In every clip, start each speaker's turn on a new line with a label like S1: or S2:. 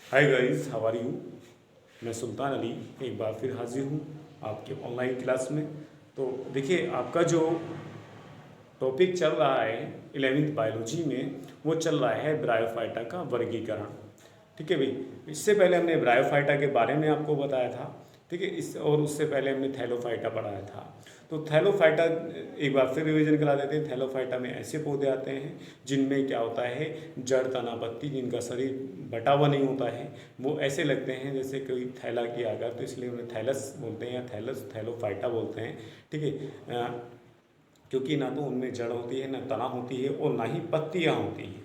S1: Hi guys, how are you. मैं सुल्तान अली एक बार फिर हाजिर हूँ आपके ऑनलाइन क्लास में। तो देखिए, आपका जो टॉपिक चल रहा है 11वीं बायोलॉजी में, वो चल रहा है ब्रायोफाइटा का वर्गीकरण। ठीक है भाई। इससे पहले हमने ब्रायोफाइटा के बारे में आपको बताया था। ठीक है, इस और उससे पहले हमने थैलोफाइटा पढ़ाया था। तो थैलोफाइटा एक बार फिर रिवीजन करा देते हैं। थैलोफाइटा में ऐसे पौधे आते हैं जिनमें क्या होता है, जड़, तना, पत्ती, जिनका शरीर बटा हुआ नहीं होता है। वो ऐसे लगते हैं जैसे कोई थैला किया गया, तो इसलिए उन्हें थैलस बोलते हैं या थैलोफाइटा बोलते हैं। ठीक है, क्योंकि ना तो उनमें जड़ होती है, ना तना होती है, और ना ही पत्तियाँ होती हैं।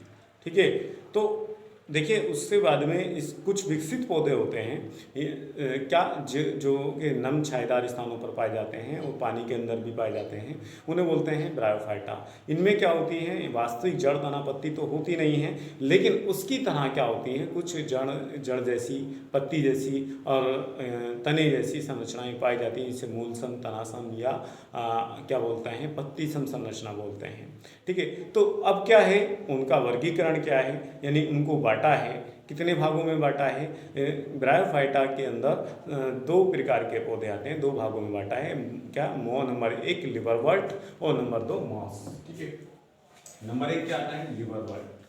S1: ठीक है। तो देखिए, उससे बाद में इस कुछ विकसित पौधे होते हैं ये क्या जो कि नम छायेदार स्थानों पर पाए जाते हैं और पानी के अंदर भी पाए जाते हैं, उन्हें बोलते हैं ब्रायोफाइटा। इनमें क्या होती है, वास्तविक जड़, तना, पत्ती तो होती नहीं है, लेकिन उसकी तरह क्या होती हैं, कुछ जड़ जैसी, पत्ती जैसी और तने जैसी संरचनाएं पाई जाती हैं, जिसे मूलसम, तनासम या क्या बोलते हैं, पत्ती सम संरचना बोलते हैं। ठीक है। तो अब क्या है, उनका वर्गीकरण क्या है, यानी उनको बांटा है, कितने भागों में बांटा है। ब्रायोफाइटा के अंदर दो प्रकार के पौधे आते हैं, दो भागों में बांटा है। क्या, नंबर 1 लिवरवर्ट और नंबर 2 मॉस। ठीक है। नंबर 1 क्या आता है, लिवरवर्ट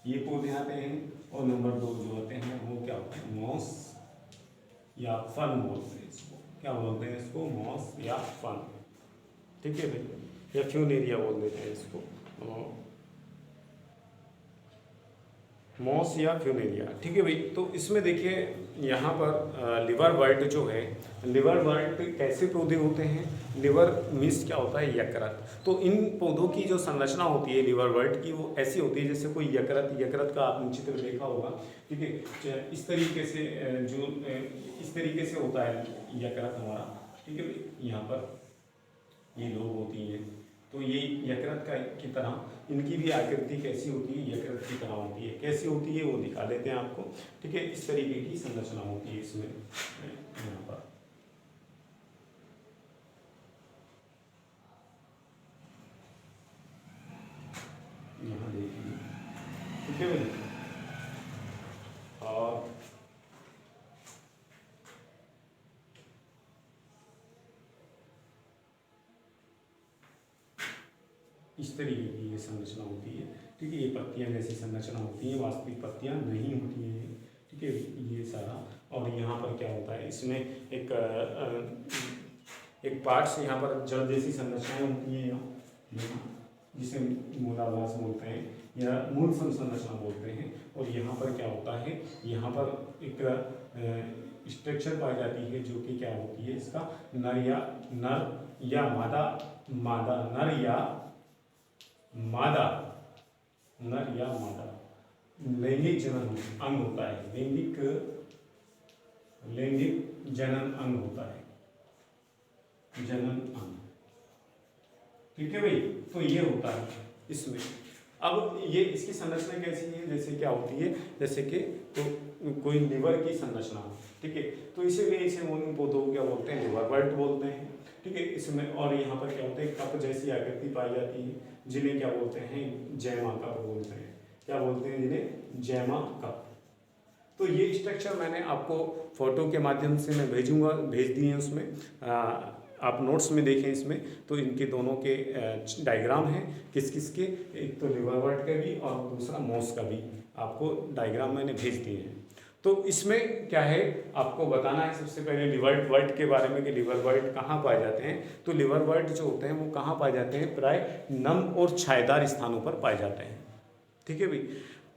S1: ये पौधे आते हैं, और नंबर 2 जो होते हैं वो क्या होते हैं, मॉस या फन बोलते हैं इसको। क्या बोलते हैं इसको, मॉस या फन। ठीक है भाई, या फ्यूनेरिया बोल देते हैं इसको, मॉस या फ्यूनेरिया। ठीक है भाई। तो इसमें देखिए, यहाँ पर लिवरवर्ट जो है, लिवरवर्ट कैसे पौधे होते हैं, लिवर मीन्स क्या होता है, यकृत। तो इन पौधों की जो संरचना होती है लिवरवर्ट की, वो ऐसी होती है जैसे कोई यकृत का आपने चित्र देखा होगा। ठीक है, इस तरीके से इस तरीके से होता है यकृत हमारा। ठीक है भाई, यहाँ पर ये लोग होती हैं, तो ये यकृत की तरह इनकी भी आकृति कैसी होती है, यकृत की तरह होती है। कैसी होती है वो दिखा देते हैं आपको। ठीक है, इस तरीके की संरचना होती है इसमें, यहाँ पर। यहाँ देखिए। ठीक है भाई। और इस तरीके की ये संरचना होती है। ठीक है, ये पत्तियां जैसी संरचना होती है, वास्तविक पत्तियां नहीं होती हैं। ठीक है, ये सारा। और यहाँ पर क्या होता है, इसमें एक पार्ट्स यहाँ पर जड़ जैसी संरचनाएं होती हैं, यहाँ जिसे मूलाधार बोलते हैं या मूल संरचना बोलते हैं। और यहाँ पर क्या होता है, यहाँ पर एक स्ट्रक्चर पाई जाती है जो कि क्या होती है, इसका नर या मादा लैंगिक जनन अंग होता है, लैंगिक जनन अंग होता है, जनन अंग। ठीक है भाई। तो ये होता है इसमें। अब ये इसकी संरचना कैसी है, जैसे क्या होती है, जैसे कि तो कोई लिवर की संरचना। ठीक है, तो इसीलिए इसे पौधों को क्या बोलते हैं, लिवरवर्ट बोलते हैं। ठीक है, इसमें और यहाँ पर क्या होते हैं, कप जैसी आकृति पाई जाती है, जिन्हें क्या बोलते हैं, जैमा कप बोलते हैं। क्या बोलते हैं जिन्हें, जैमा कप। तो ये स्ट्रक्चर मैंने आपको फोटो के माध्यम से मैं भेज दिए हैं उसमें, आप नोट्स में देखें इसमें। तो इनके दोनों के डायग्राम हैं, किस किस के, एक तो लिवरवर्ट का भी और दूसरा मॉस का भी आपको डायग्राम मैंने भेज दिए हैं। तो इसमें क्या है, आपको बताना है सबसे पहले लिवरवर्ट के बारे में कि लिवरवर्ट कहाँ पाए जाते हैं। तो लिवरवर्ट जो होते हैं वो कहाँ पाए जाते हैं, प्राय नम और छायेदार स्थानों पर पाए जाते हैं। ठीक है भाई।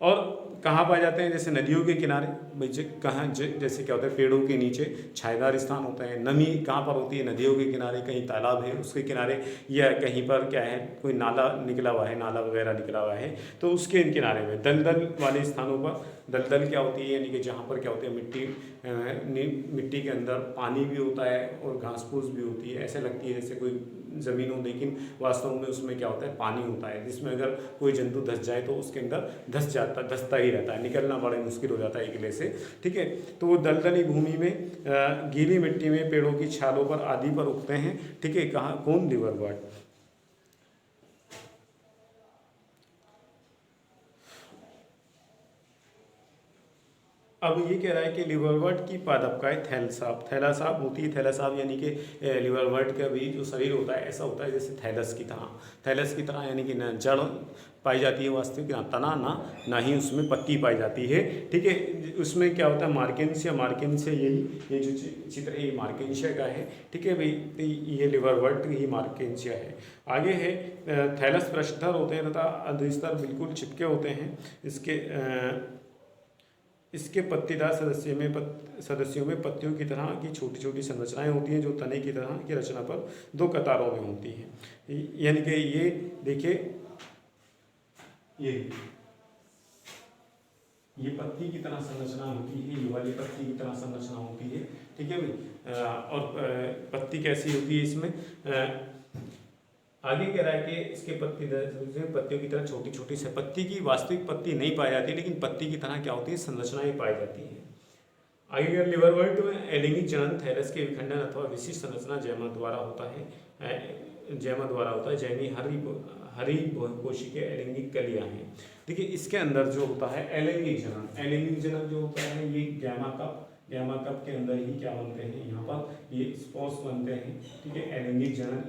S1: और कहाँ पाए जाते हैं, जैसे नदियों के किनारे भाई, जैसे क्या होता है, पेड़ों के नीचे छायेदार स्थान होता है। नमी कहाँ पर होती है, नदियों के किनारे, कहीं तालाब है उसके किनारे, या कहीं पर क्या है, कोई नाला निकला हुआ है, नाला वगैरह निकला हुआ है, तो उसके किनारे में दलदल वाले स्थानों पर। दलदल क्या होती है, यानी कि जहाँ पर क्या होती है, मिट्टी के अंदर पानी भी होता है और घास फूस भी होती है। ऐसे लगती है जैसे कोई ज़मीन हो, लेकिन वास्तव में उसमें क्या होता है, पानी होता है, जिसमें अगर कोई जंतु धंस जाए तो उसके अंदर धंसता ही रहता है, निकलना बड़ा मुश्किल हो जाता है किले से। ठीक है। तो वो दलदली भूमि में, गीली मिट्टी में, पेड़ों की छालों पर आदि पर उगते हैं। ठीक है, कहाँ, कौन, लिवरवर्ट। अब ये कह रहा है कि लिवरवर्ट की पादपकाएं थैलासाप होती है। थैलासाप यानी कि लिवरवर्ट का भी जो शरीर होता है ऐसा होता है जैसे थैलस की तरह, यानी कि न जड़ पाई जाती है वास्तविक, ना तना ना ही उसमें पत्ती पाई जाती है। ठीक है, उसमें क्या होता है मार्केंसिया ये जो चित्र है ये मार्केंसिया का है। ठीक है भाई, तो ये लिवरवर्ट ही मार्केंसिया है। आगे है थैलस पृष्ठधर होते हैं तथा अधस्तर बिल्कुल चिपके होते हैं। इसके पत्तीदार सदस्यों में पत्तियों की तरह की छोटी छोटी संरचनाएं होती हैं जो तने की तरह की रचना पर दो कतारों में होती हैं। यानी कि ये देखिए, ये पत्ती की तरह संरचना होती है, ये वाली पत्ती की तरह संरचना होती है। ठीक है भाई, और पत्ती कैसी होती है इसमें, आगे कह रहा है कि इसके पत्तियों की तरह छोटी छोटी से, पत्ती की वास्तविक पत्ती नहीं पाई जाती लेकिन पत्ती की तरह क्या होती है, संरचनाएं पाई जाती है। आगे लिवरवर्ट में एलिंगिक जनन थैलस के विखंडन अथवा विशिष्ट संरचना जैमा द्वारा होता है। जैमी हरी कोशिकीय एलिंगिक कलियां हैं। देखिए इसके अंदर जो होता है एलिंगिक जनन जो होता है ये गैमा कप के अंदर ही क्या बनते हैं, यहाँ पर ये स्पोर्स बनते हैं। ठीक है, एलिंगिक जनन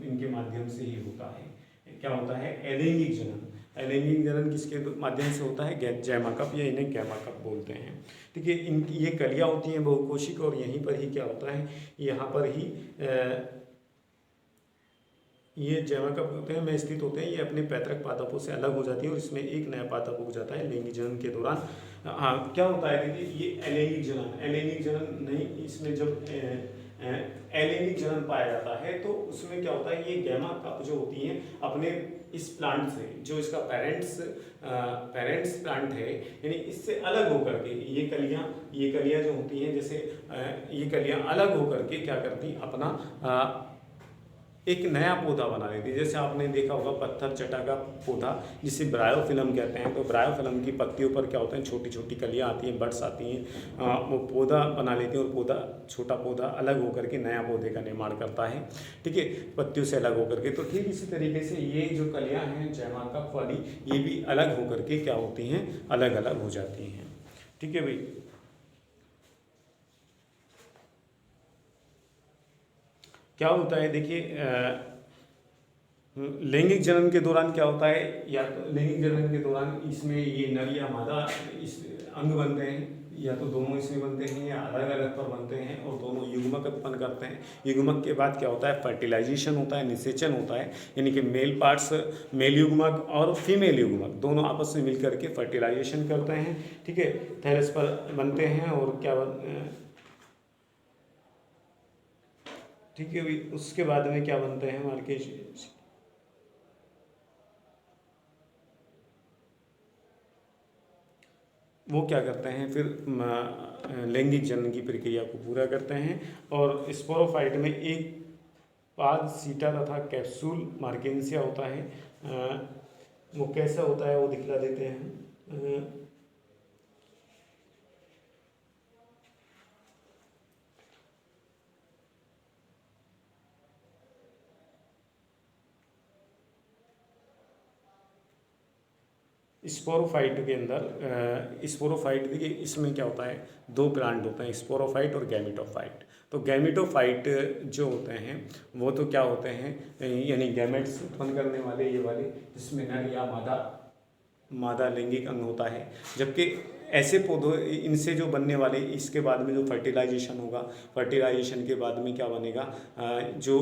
S1: इनके माध्यम से ही होता है। क्या होता है, एलिंगिक जनन किसके माध्यम से होता है, जैमा कप, या इन्हें गैमा कप बोलते हैं। ठीक है, ये कलियाँ होती हैं बहुकोशिक, और यहीं पर ही क्या होता है, यहाँ पर ही ये जैमा कप होते हैं में स्थित होते हैं। ये अपने पैतृक पादपों से अलग हो जाती है और इसमें एक नया पादप उग जाता है लैंगिक जनन के दौरान। हाँ, क्या होता है देखिए, ये एलैंगिक जनन नहीं, इसमें जब एलैंगिक जनन पाया जाता है तो उसमें क्या होता है, ये गैमा कप जो होती हैं अपने इस प्लांट से, जो इसका पेरेंट्स प्लांट है, यानी इससे अलग होकर के ये कलियां जो होती हैं, जैसे ये कलियां अलग होकर के क्या करती, अपना एक नया पौधा बना लेती है। जैसे आपने देखा होगा पत्थर चटा का पौधा जिसे ब्रायोफिल्म कहते हैं, तो ब्रायोफिल्म की पत्तियों पर क्या होता है, छोटी छोटी कलियां आती हैं, बड्स आती हैं, वो पौधा बना लेती हैं और छोटा पौधा अलग होकर के नया पौधे का निर्माण करता है। ठीक है, पत्तियों से अलग होकर के। तो ठीक इसी तरीके से ये जो कलियां हैं जैमा कप वाली, ये भी अलग होकर के क्या होती हैं, अलग अलग हो जाती हैं। ठीक है भाई, क्या होता है देखिए, लैंगिक जनन के दौरान क्या होता है, या तो लैंगिक जनन के दौरान इसमें ये नर या मादा इस अंग बनते हैं, या तो दोनों इसमें बनते हैं या अलग अलग पर बनते हैं, और दोनों युग्मक उत्पन्न करते हैं। युग्मक के बाद क्या होता है, फर्टिलाइजेशन होता है, निषेचन होता है, यानी कि मेल युग्मक और फीमेल युग्मक दोनों आपस में मिलकर के फर्टिलाइजेशन करते हैं। ठीक है, थैलस पर बनते हैं, और क्या ठीक है भाई, उसके बाद में क्या बनते हैं मार्केज, वो क्या करते हैं फिर लैंगिक जनन की प्रक्रिया को पूरा करते हैं। और स्पोरोफाइट में एक पाद सीटा तथा कैप्सूल मार्केंसिया होता है। वो कैसा होता है वो दिखला देते हैं। स्पोरोफाइट के अंदर स्पोरोफाइट देखिए, इसमें क्या होता है, दो प्लांट होते हैं, स्पोरोफाइट और गैमेटोफाइट। तो गैमेटोफाइट जो होते हैं वो तो क्या होते हैं, यानी गैमेट्स उत्पन्न करने वाले ये वाले, जिसमें नर या मादा लैंगिक अंग होता है। जबकि ऐसे पौधों इनसे जो बनने वाले, इसके बाद में जो फर्टिलाइजेशन होगा, फर्टिलाइजेशन के बाद में क्या बनेगा, जो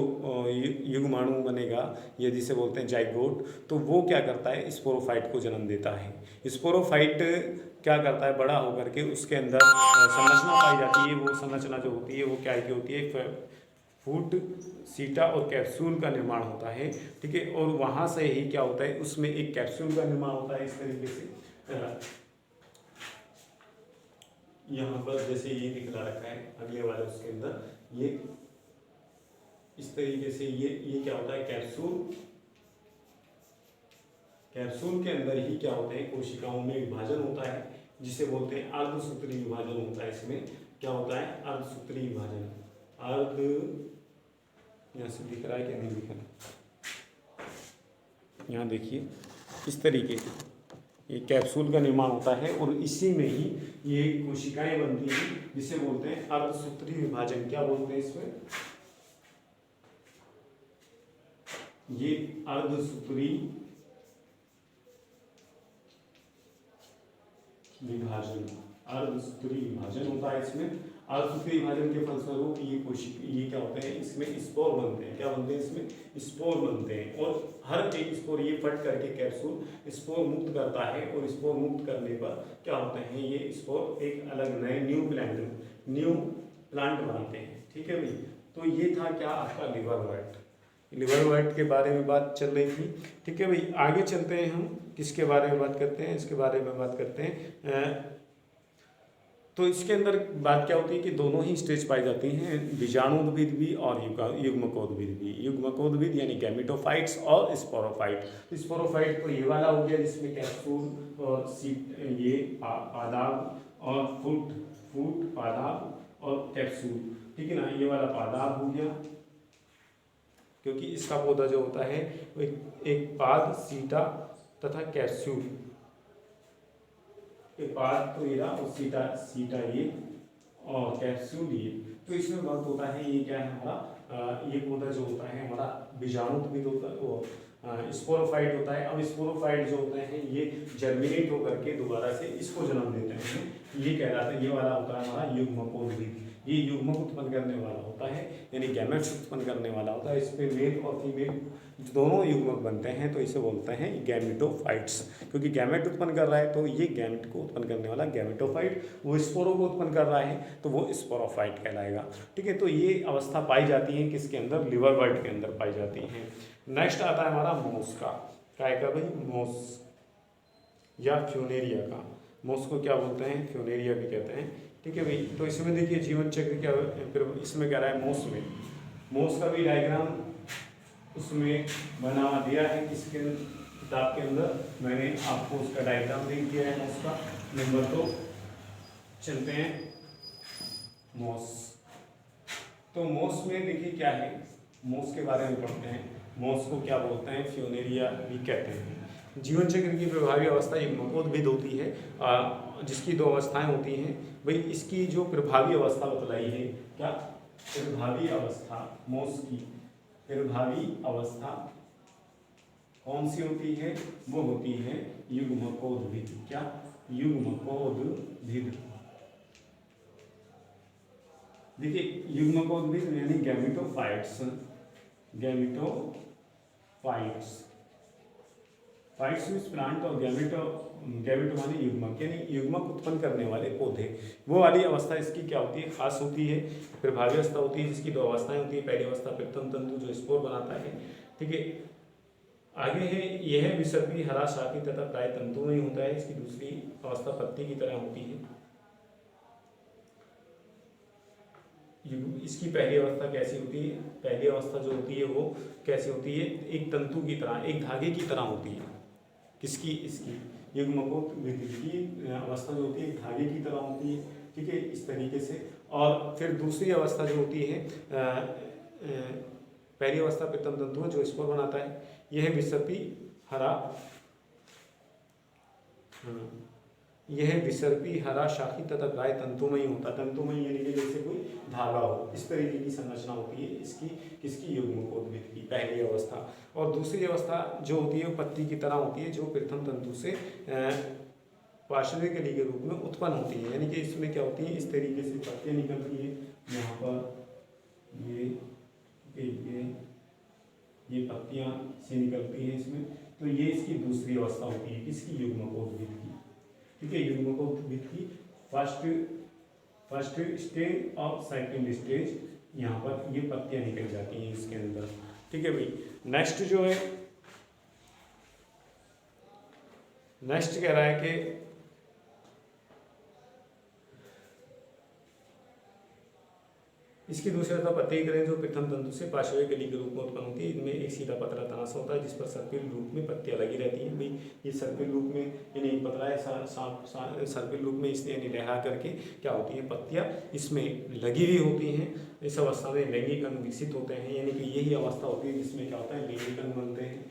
S1: युग्माणु बनेगा, ये जिसे बोलते हैं जाइगोट, तो वो क्या करता है, स्पोरोफाइट को जन्म देता है। स्पोरोफाइट क्या करता है, बड़ा होकर के उसके अंदर संरचना पाई जाती है। वो संरचना जो होती है वो क्या की होती है, फूट सीटा और कैप्सूल का निर्माण होता है। ठीक है, और वहाँ से ही क्या होता है, उसमें एक कैप्सूल का निर्माण होता है इस तरीके से। यहाँ पर जैसे ये दिखला रखा है अगले वाले उसके अंदर, ये इस तरीके से ये क्या होता है, कैप्सूल के अंदर ही क्या होता है, कोशिकाओं में विभाजन होता है, जिसे बोलते हैं अर्धसूत्री विभाजन होता है। इसमें क्या होता है, अर्धसूत्री विभाजन। यहाँ से दिख रहा है कि नहीं दिख रहा, यहाँ देखिए इस तरीके से ये कैप्सूल का निर्माण होता है और इसी में ही ये कोशिकाएं बनती हैं जिसे बोलते हैं अर्धसूत्री विभाजन। क्या बोलते हैं इसमें? ये अर्धसूत्री विभाजन, अर्धसूत्री विभाजन होता है इसमें। अर्धसूत्री विभाजन के फलस्वरूप ये क्या होते हैं, इसमें स्पोर बनते हैं। क्या बनते हैं? इसमें स्पोर बनते हैं और हर एक स्पोर ये फट करके कैप्सूल स्पोर मुक्त करता है और स्पोर मुक्त करने पर क्या होते हैं, ये स्पोर एक अलग नए न्यू प्लांट बनाते हैं। ठीक है भाई, तो ये था क्या आपका लिवरवर्ट के बारे में बात चल रही थी। ठीक है भाई, आगे चलते हैं हम किसके बारे में बात करते हैं, इसके बारे में बात करते हैं। तो इसके अंदर बात क्या होती है कि दोनों ही स्टेज पाई जाती हैं, बीजाणुउद्भिद भी और युग्मकोद्भिद भी। युग्मकोद्भिद यानी गैमेटोफाइट्स और स्पोरोफाइट। स्पोरोफाइट तो ये वाला हो गया जिसमें कैप्सूल और सीट, ये पादाब और फूट पादाब और कैप्सूल। ठीक है ना, ये वाला पादाब हो गया क्योंकि इसका पौधा जो होता है वो एक पाद, सीटा तथा कैप्सूल। एक पाद तो ये और सीटा ये और कैप्सूल ये। तो इसमें बात होता है ये क्या है हमारा, ये पौधा जो होता है हमारा बीजाणुउद्भिद होता है, वो स्पोरोफाइट होता है। अब स्पोरोफाइट जो होते हैं ये जर्मिनेट होकर के दोबारा से इसको जन्म देते हैं। ये कहलाता है, ये वाला होता है हमारा युग्मकोद्भिद। ये युग्मक उत्पन्न करने वाला होता है, यानी गैमेट्स उत्पन्न करने वाला होता है। इसमें मेल और फीमेल दोनों युग्मक बनते हैं, तो इसे बोलते हैं गैमेटोफाइट्स। क्योंकि गैमेट उत्पन्न कर रहा है तो ये गैमेट को उत्पन्न करने वाला गैमेटोफाइट, वो स्पोरों को उत्पन्न कर रहा है तो वो स्पोरोफाइट कहलाएगा। ठीक है, तो ये अवस्था पाई जाती है किसके अंदर? लिवरवर्ट के अंदर पाई जाती है। नेक्स्ट आता है हमारा मोस का। क्या है भाई? मोस या फ्यूनेरिया का। मोस को क्या बोलते हैं? फ्यूनेरिया भी कहते हैं। ठीक है भाई, तो इसमें देखिए जीवन चक्र क्या, फिर इसमें क्या रहा है, मोस का भी डायग्राम उसमें बना हुआ दिया है किसके किताब के अंदर। मैंने आपको उसका डायग्राम दे दिया है मोस का। नंबर 2 चलते हैं मोस। तो मोस में देखिए क्या है, मोस के बारे में पढ़ते हैं। मोस को क्या बोलते हैं? फ्यूनेरिया भी कहते हैं। जीवन चक्र की प्रभावी अवस्था युग्मकोद्भिद होती है, जिसकी 2 अवस्थाएं होती हैं। भाई इसकी जो प्रभावी अवस्था बतलाई है, क्या प्रभावी अवस्था, मोस की प्रभावी अवस्था कौन सी होती है? वो होती है युग्मकोद्भिद। क्या? युग्मकोद्भिद। देखिए युग्मकोद्भिद यानी गैमेटोफाइट्स। फाइट्स मीन्स प्लांट और गैमेटो माने युग्मक, यानी युग्मक उत्पन्न करने वाले पौधे। वो वाली अवस्था इसकी क्या होती है? खास होती है, प्रभावी अवस्था होती है, जिसकी 2 अवस्थाएं होती है। पहली अवस्था प्रथम तंतु जो स्पोर बनाता है। ठीक है, आगे है यह विसर्पी हरा शाखी तथा प्राय तंतु में ही होता है। इसकी दूसरी अवस्था पत्ती की तरह होती है। इसकी पहली अवस्था कैसी होती है? पहली अवस्था जो होती है वो कैसी होती है? एक तंतु की तरह, एक धागे की तरह होती है। किसकी? इसकी युग्मकोद्भिद की अवस्था जो होती है एक धागे की तरह होती है। ठीक है, इस तरीके से। और फिर दूसरी अवस्था जो होती है, पहली अवस्था प्रथम तंतु जो स्पोर बनाता है, यह विसर्पी हरा शाखी तथा प्राय तंतुमयी होता है। तंतुमयी यानी कि जैसे कोई धागा हो, इस तरीके की संरचना होती है इसकी, किसकी? युग्मकोद्भिद की पहली अवस्था। और दूसरी अवस्था जो होती है वो पत्ती की तरह होती है, जो प्रथम तंतु से पार्श्विक कली के रूप में उत्पन्न होती है। यानी कि इसमें क्या होती है? इस तरीके से पत्तियाँ निकलती है। यहाँ पर ये पत्तियाँ से निकलती हैं इसमें। तो ये इसकी दूसरी अवस्था होती है, किसकी? युग्मकोद्भिद की। ठीक है, युग्मकोद्भिद की फर्स्ट स्टेज और सेकंड स्टेज, यहाँ पर ये पत्तियाँ निकल जाती हैं इसके अंदर। ठीक है भाई, नेक्स्ट जो है, नेक्स्ट कह रहा है कि इसकी दूसरी अवस्था पत्ती की तरह जो प्रथम तंतु से पार्श्विक कली के रूप में उत्पन्न होती है। इनमें एक सीधा पतला तनासा होता है जिस पर सर्पिल रूप में पत्तियां लगी रहती हैं। भाई ये सर्पिल रूप में यानी पतला है, सर्पिल रूप में इसने यानी लहरा करके क्या होती है? पत्तियां इसमें लगी हुई होती हैं। इस अवस्था में लैंगिक अंग विकसित होते हैं, यानी कि यही अवस्था होती है जिसमें क्या होता है? लैंगिक अंग बनते हैं,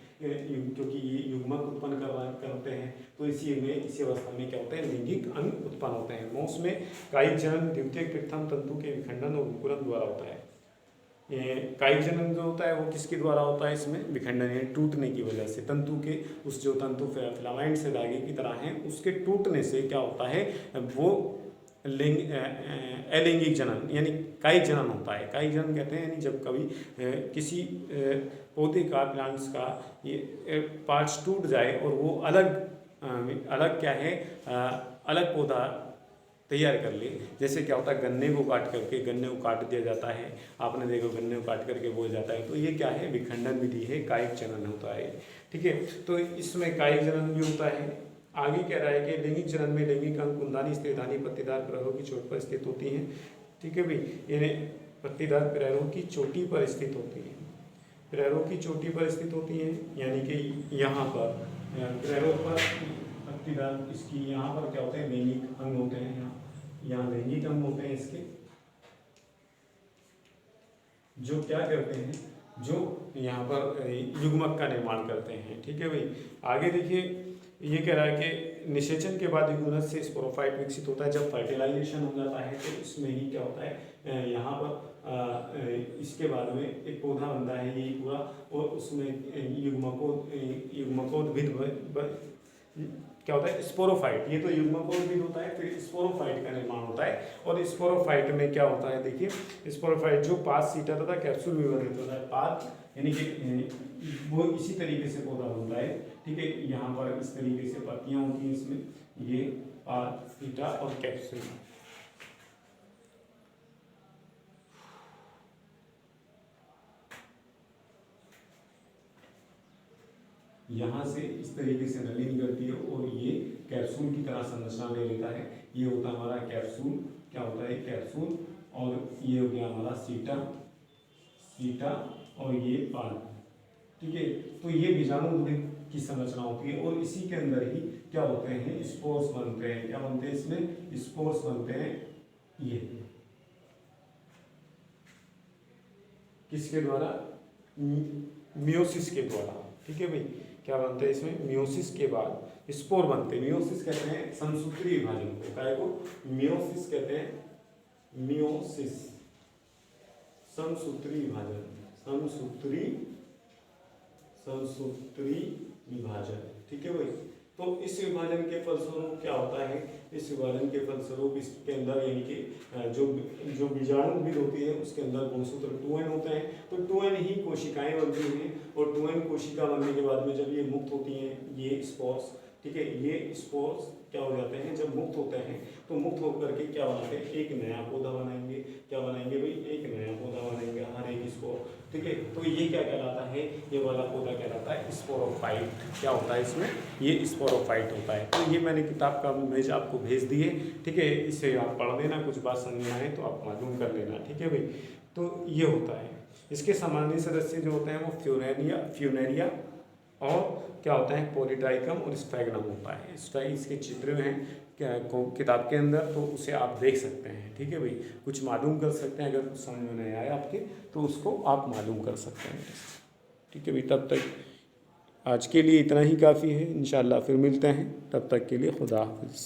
S1: क्योंकि ये युग्मक उत्पन्न करते हैं। तो तो इसी अवस्था में क्या होता है, लैंगिक अंग उत्पन्न होते हैं। मौस में कायिक जनन द्वितीयक प्रथम तंतु के विखंडन और विकुलन द्वारा होता है। कायिक जनन जो होता है वो किसके द्वारा होता है, इसमें विखंडन यानी टूटने की वजह से, तंतु के उस जो तंतु फिलामेंट से धागे की तरह हैं उसके टूटने से क्या होता है, वो अलैंगिक जनन यानी कायिक जनन होता है। कायिक जनन कहते हैं यानी जब कभी किसी पौधे का, प्लांट्स का ये पार्ट्स टूट जाए और वो अलग क्या है, अलग पौधा तैयार कर ले। जैसे क्या होता है, गन्ने को काट दिया जाता है, आपने देखो गन्ने को काट करके बोया जाता है, तो ये क्या है, विखंडन विधि है, कायिक जनन होता है। ठीक है, तो इसमें कायिक जनन भी होता है। आगे कह रहा है कि लैंगिक जनन में लैंगिक अंग कुंदानी स्त्रीधानी पत्तीदार प्रहरों की चोट पर स्थित होती हैं। ठीक है भाई, ये पत्तीदार प्रहरों की चोटी पर स्थित होती है, प्रहरों की चोटी पर स्थित होती हैं, यानी कि यहाँ पर प्रहरों पर पत्तीदार, इसकी यहाँ पर क्या होते हैं, लैंगिक अंग होते हैं, यहाँ लैंगिक अंग होते हैं इसके, जो क्या करते हैं, जो यहाँ पर युग्मक का निर्माण करते हैं। ठीक है भाई, आगे देखिए ये कह रहा है कि निषेचन के बाद युग्मनज से स्पोरोफाइट विकसित होता है। जब फर्टिलाइजेशन हो जाता है तो इसमें ही क्या होता है, यहाँ पर इसके बाद में एक पौधा बनता है यही पूरा, और उसमें युग्मकोद्भिद क्या होता है, स्पोरोफाइट। ये तो युग्मकोद्भिद होता है, फिर स्पोरोफाइट का निर्माण होता है। और स्पोरोफाइट में क्या होता है, देखिए स्पोरोफाइट जो पात सीटा तथा कैप्सूल में विभाजित होता है। पात यानी कि वो इसी तरीके से पौधा बनता है। ठीक है, यहाँ पर इस तरीके से पत्तियां होती हैं इसमें, ये पात, सीटा और कैप्सूल। यहाँ से इस तरीके से नली निकलती है और ये कैप्सूल की तरह संरचना ले लेता है। ये होता है हमारा कैप्सूल, क्या होता है कैप्सूल, और ये हो गया हमारा सीटा और ये पात। ठीक है, तो ये बीजाणु की संरचना होती है, और इसी के अंदर ही क्या होते हैं, स्पोर्स बनते हैं। क्या बनते हैं, इसमें स्पोर्स बनते हैं, ये किसके द्वारा, मियोसिस के द्वारा। ठीक है भाई, क्या बनते हैं इसमें, मियोसिस के बाद स्पोर बनते हैं। मियोसिस कहते हैं समसूत्री विभाजन को, काय को मियोसिस कहते हैं, मियोसिस समसूत्री विभाजन, समसूत्री विभाजन। ठीक है भाई, तो इस विभाजन के फलस्वरूप क्या होता है, इस विभाजन के फलस्वरूप इसके अंदर यानी कि जो बीजाणुविद होती है उसके अंदर गुणसूत्र 2n होते हैं। तो 2n ही कोशिकाएं बनती हैं, और 2n कोशिका बनने के बाद में जब ये मुक्त होती हैं, ये स्पोर्स, ठीक है, ये स्पोर्स क्या हो जाते हैं, जब मुक्त होते हैं तो मुक्त होकर के क्या बनाते हैं, एक नया पौधा बनाएंगे। क्या बनाएंगे भाई, एक नया पौधा बनाएंगे, हर एक स्पोर। ठीक है, तो ये क्या कहलाता है, ये वाला पौधा कहलाता है स्पोरोफाइट। क्या होता है इसमें, ये स्पोरोफाइट होता है। तो ये मैंने किताब का इमेज आपको भेज दी है। ठीक है, इसे आप पढ़ लेना, कुछ बात समझ में आए तो आप मालूम कर लेना। ठीक है भाई, तो ये होता है। इसके सामान्य सदस्य जो होते हैं वो फ्यूनेरिया और क्या होता है, पॉलीट्राइकम और स्फैग्नम होता है। इसके चित्र हैं किताब के अंदर, तो उसे आप देख सकते हैं। ठीक है भाई, कुछ मालूम कर सकते हैं, अगर कुछ समझ में नहीं आया आपके तो उसको आप मालूम कर सकते हैं। ठीक है भाई, तब तक आज के लिए इतना ही काफ़ी है। इंशाल्लाह फिर मिलते हैं, तब तक के लिए खुदा हाफिज़।